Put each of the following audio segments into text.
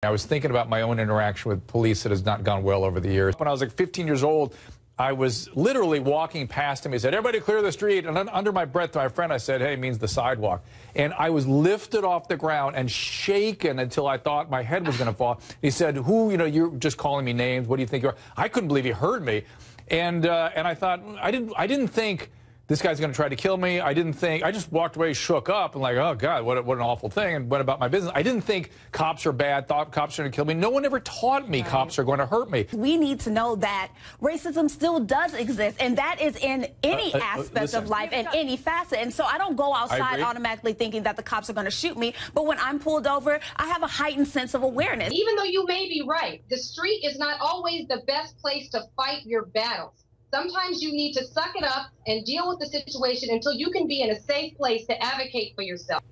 I was thinking about my own interaction with police that has not gone well over the years. When I was like 15 years old, I was literally walking past him. He said, "Everybody clear the street." And under my breath to my friend, I said, "Hey," means the sidewalk. And I was lifted off the ground and shaken until I thought my head was going to fall. He said, you're just calling me names. What do you think you are? I couldn't believe he heard me. And I thought, I didn't think this guy's going to try to kill me. I just walked away, shook up, and like, oh, God, what an awful thing, and went about my business. I didn't think cops are bad, thought cops are going to kill me. No one ever taught me cops are going to hurt me. We need to know that racism still does exist, and that is in any aspect of life and any facet. And so I don't go outside automatically thinking that the cops are going to shoot me, but when I'm pulled over, I have a heightened sense of awareness. Even though you may be right, the street is not always the best place to fight your battles. Sometimes you need to suck it up and deal with the situation until you can be in a safe place to advocate for yourself.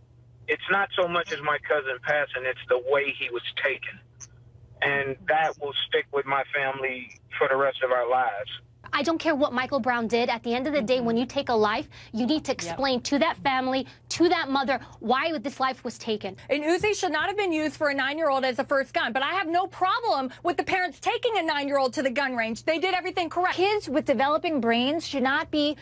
It's not so much as my cousin passing, it's the way he was taken. And that will stick with my family for the rest of our lives. I don't care what Michael Brown did. At the end of the day, when you take a life, you need to explain to that family, to that mother, why this life was taken. An Uzi should not have been used for a 9-year-old as a first gun, but I have no problem with the parents taking a 9-year-old to the gun range. They did everything correct. Kids with developing brains should not be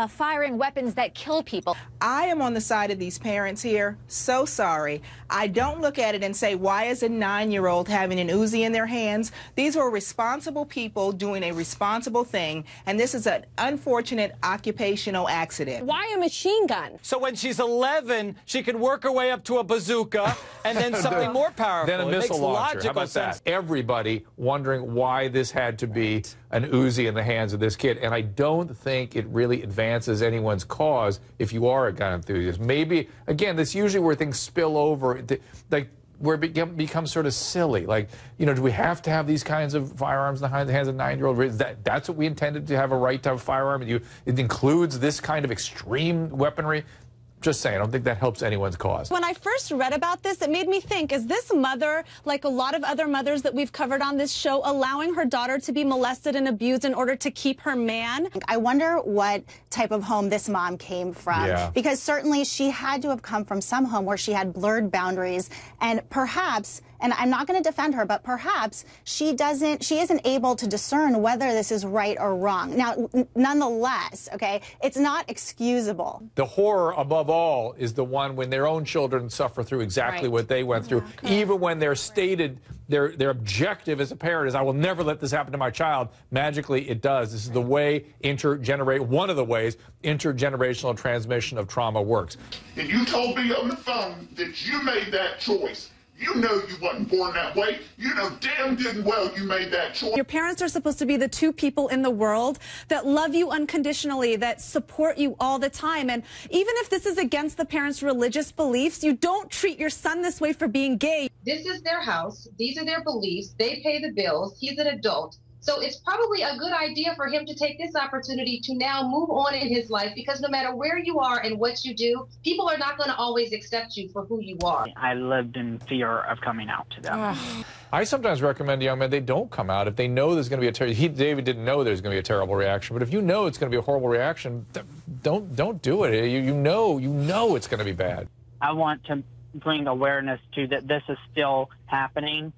firing weapons that kill people. I am on the side of these parents here. So sorry. I don't look at it and say, why is a 9-year-old having an Uzi in their hands? These were responsible people doing a responsible thing, and this is an unfortunate occupational accident. Why a machine gun? So when she's 11, she can work her way up to a bazooka and then something more powerful. Then a missile launcher. How about that? Everybody wondering why this had to be an Uzi in the hands of this kid, and I don't think it really advances anyone's cause if you are a gun enthusiast. Maybe, again, that's usually where things spill over, like where it becomes sort of silly. Like, do we have to have these kinds of firearms in the hands of 9-year-olds? That's what we intended to have a right to have a firearm? It includes this kind of extreme weaponry? Just saying, I don't think that helps anyone's cause. When I first read about this, it made me think, is this mother, like a lot of other mothers that we've covered on this show, allowing her daughter to be molested and abused in order to keep her man? I wonder what type of home this mom came from. Because certainly she had to have come from some home where she had blurred boundaries, and perhaps, and I'm not going to defend her, but perhaps she isn't able to discern whether this is right or wrong. Now, nonetheless, okay, it's not excusable. The horror above all is the one when their own children suffer through exactly what they went through, even when their stated, their objective as a parent is, I will never let this happen to my child. Magically, it does. This is the way one of the ways intergenerational transmission of trauma works. If you told me on the phone that you made that choice, you know you wasn't born that way. You know damn good and well you made that choice. Your parents are supposed to be the two people in the world that love you unconditionally, that support you all the time. And even if this is against the parents' religious beliefs, you don't treat your son this way for being gay. This is their house. These are their beliefs. They pay the bills. He's an adult. So it's probably a good idea for him to take this opportunity to now move on in his life, because no matter where you are and what you do, people are not going to always accept you for who you are. I lived in fear of coming out to them. I sometimes recommend to young men they don't come out if they know there's going to be a terrible. David didn't know there's going to be a terrible reaction, but if you know it's going to be a horrible reaction, don't do it. You know it's going to be bad. I want to bring awareness to that this is still happening,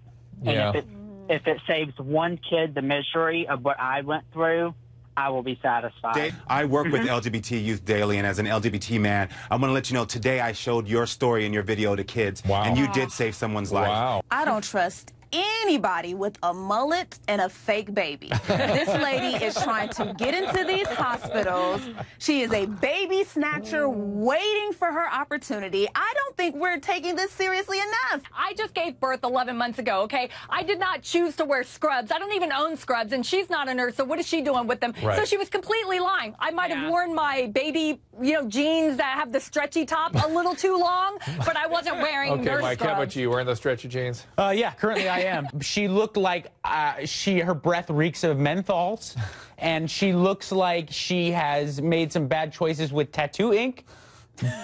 and if it saves one kid the misery of what I went through, I will be satisfied. I work with LGBT youth daily, and as an LGBT man, I want to let you know today I showed your story in your video to kids, and you did save someone's life. I don't trust anybody with a mullet and a fake baby. This lady is trying to get into these hospitals. She is a baby snatcher waiting for her opportunity. I don't think we're taking this seriously enough. I just gave birth 11 months ago, okay? I did not choose to wear scrubs. I don't even own scrubs, and she's not a nurse, so what is she doing with them? So she was completely lying. I might have worn my baby, jeans that have the stretchy top a little too long, but I wasn't wearing nurse Mike, scrubs. how about you? Wearing those stretchy jeans? Yeah, currently I am. She looked like her breath reeks of menthols, and she looks like she has made some bad choices with tattoo ink.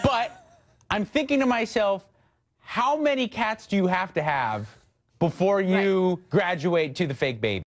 But I'm thinking to myself, how many cats do you have to have before you graduate to the fake baby?